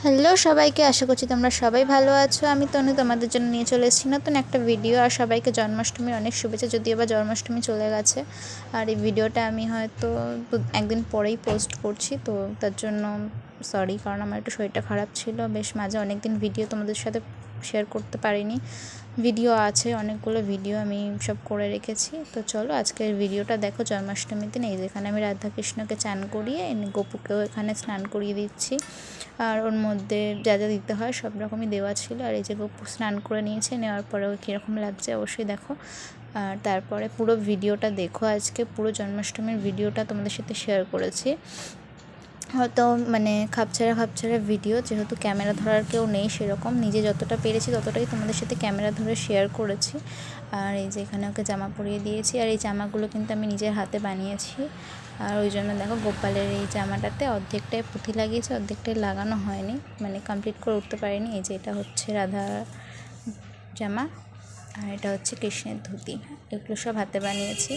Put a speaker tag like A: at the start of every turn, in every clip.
A: Hello সবাইকে, আশা করছি তোমরা সবাই ভালো আছো। আমি তনু তোমাদের জন্য নিয়ে চলে এসেছি নতুন একটা ভিডিও। আর সবাইকে জন্মাষ্টমীর অনেক শুভেচ্ছা, যদিও বা জন্মাষ্টমী চলে গেছে। আর এই ভিডিওটা আমি হয়তো একদিন পরেই পোস্ট করছি, তো তার জন্য সরি, কারণ আমার একটু শরীরটা খারাপ ছিল। বেশ মাঝে অনেক দিন ভিডিও তোমাদের সাথে শেয়ার করতে পারিনি। ভিডিও আছে অনেকগুলো, ভিডিও আমি সব করে রেখেছি। তো চলো আজকের ভিডিওটা দেখো। জন্মাষ্টমীর দিন এই যেখানে আমি রাধাকৃষ্ণকে চান করিয়ে গোপুকেও এখানে স্নান করিয়ে দিচ্ছি। আর ওর মধ্যে যা যা দিতে হয় সব রকমই দেওয়া ছিল। আর এই যে গপু স্নান করে নিয়েছে, নেওয়ার পরেও কীরকম লাগছে অবশ্যই দেখো। আর তারপরে পুরো ভিডিওটা দেখো। আজকে পুরো জন্মাষ্টমীর ভিডিওটা তোমাদের সাথে শেয়ার করেছি। হয়তো মানে খাপছাড়া ভিডিও, যেহেতু ক্যামেরা ধরার কেউ নেই সেরকম, নিজে যতটা পেরেছি ততটাই তোমাদের সাথে ক্যামেরা ধরে শেয়ার করেছি। আর এই যে এখানে ওকে জামা পরিয়ে দিয়েছি। আর এই জামাগুলো কিন্তু আমি নিজের হাতে বানিয়েছি। আর ওই জন্য দেখো গোপালের এই জামাটাতে অর্ধেকটাই পুঁথি লাগিয়েছি, অর্ধেকটাই লাগানো হয়নি, মানে কমপ্লিট করে উঠতে পারিনি। এই যে এটা হচ্ছে রাধা জামা, আর এটা হচ্ছে কৃষ্ণের ধুতি। এগুলো সব হাতে বানিয়েছি।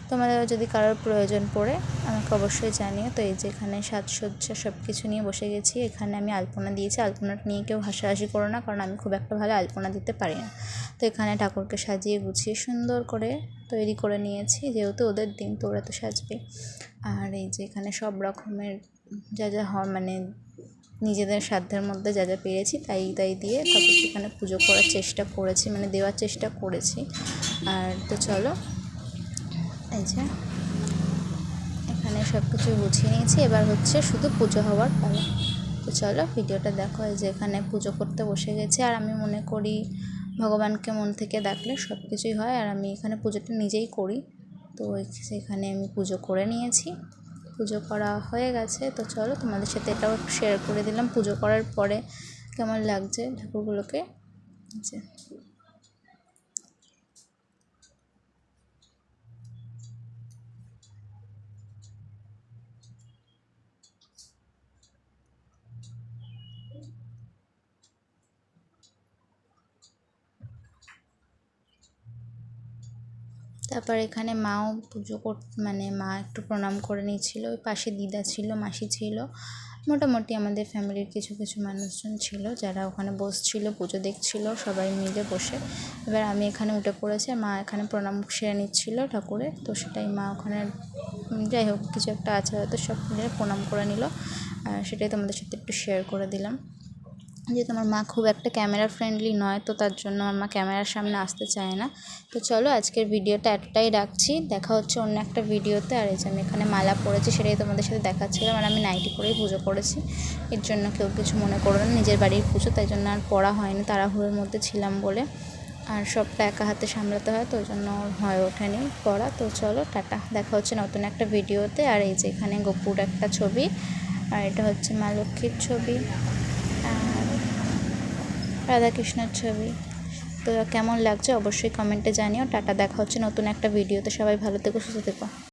A: তোমাদের যদি কারোর প্রয়োজন পড়ে আমাকে অবশ্যই জানিও। তো এই যে এখানে সাজসজ্জা সব কিছু নিয়ে বসে গেছি। এখানে আমি আলপনা দিয়েছি। আলপনাটা নিয়ে কেউ হাসাহাসি করো না, কারণ আমি খুব একটা ভালো আলপনা দিতে পারি না। তো এখানে ঠাকুরকে সাজিয়ে গুছিয়ে সুন্দর করে তৈরি করে নিয়েছি, যেহেতু ওদের দিন তো ওরা তো সাজবে। আর এই যে এখানে সব রকমের যা যা হয়, মানে নিজেদের সাধ্যের মধ্যে যা যা পেরেছি তাই দিয়ে ঠাকুরকে এখানে পুজো করার চেষ্টা করেছি, মানে দেওয়ার চেষ্টা করেছি। আর তো চলো, এই যে এখানে সব কিছু গুছিয়ে নিয়েছি, এবার হচ্ছে শুধু পুজো হওয়ার পালা। তো চলো ভিডিওটা দেখো। এই যে এখানে পুজো করতে বসে গেছি। আর আমি মনে করি ভগবানকে মন থেকে ডাকলে সব কিছুই হয়। আর আমি এখানে পুজোটা নিজেই করি, তো সেখানে আমি পুজো করে নিয়েছি। পুজো করা হয়ে গেছে। তো চলো তোমাদের সাথে এটাও শেয়ার করে দিলাম পুজো করার পরে কেমন লাগছে ঠাকুরগুলোকে। যে তারপর এখানে মাও পুজো মানে মা একটু প্রণাম করে নিয়েছিল। ওই পাশে দিদা ছিল, মাসি ছিল, মোটামুটি আমাদের ফ্যামিলির কিছু কিছু মানুষজন ছিল যারা ওখানে বসছিল, পুজো দেখছিল সবাই মিলে বসে। এবার আমি এখানে উঠে পড়েছি, মা এখানে প্রণাম সেরে নিচ্ছিল ঠাকুরের। তো সেটাই মা ওখানে যাই হোক কিছু একটা আছে হয়তো, সব মিলে প্রণাম করে নিল। আর সেটাই তোমাদের সাথে একটু শেয়ার করে দিলাম। যেহেতু আমার মা খুব একটা ক্যামেরা ফ্রেন্ডলি নয়, তো তার জন্য আমার মা ক্যামেরার সামনে আসতে চায় না। তো চলো আজকের ভিডিওটা এতটাই রাখছি, দেখা হচ্ছে অন্য একটা ভিডিওতে। আর এই যে আমি এখানে মালা পরেছি সেটাই তোমাদের সাথে দেখাচ্ছিলাম। আর আমি নাইটি পরেই পুজো করেছি, এর জন্য কেউ কিছু মনে করো না, নিজের বাড়ির পুজো, তাই জন্য আর পড়া হয়নি, তাড়াহুড়োর মধ্যে ছিলাম বলে। আর সবটা একা হাতে সামলাতে হয়, তো ওই জন্য হয়ে ওঠেনি পড়া। তো চলো টাটা, দেখা হচ্ছে নতুন একটা ভিডিওতে। আর এই যে এখানে গোপুর একটা ছবি, আর এটা হচ্ছে মা লক্ষ্মীর ছবি, আর রাধাকৃষ্ণের ছবি। তো কেমন লাগছে অবশ্যই কমেন্টে জানিও। টাটা, দেখা হচ্ছে নতুন একটা ভিডিওতে। সবাই ভালো থেকো, সুস্থ থেকো।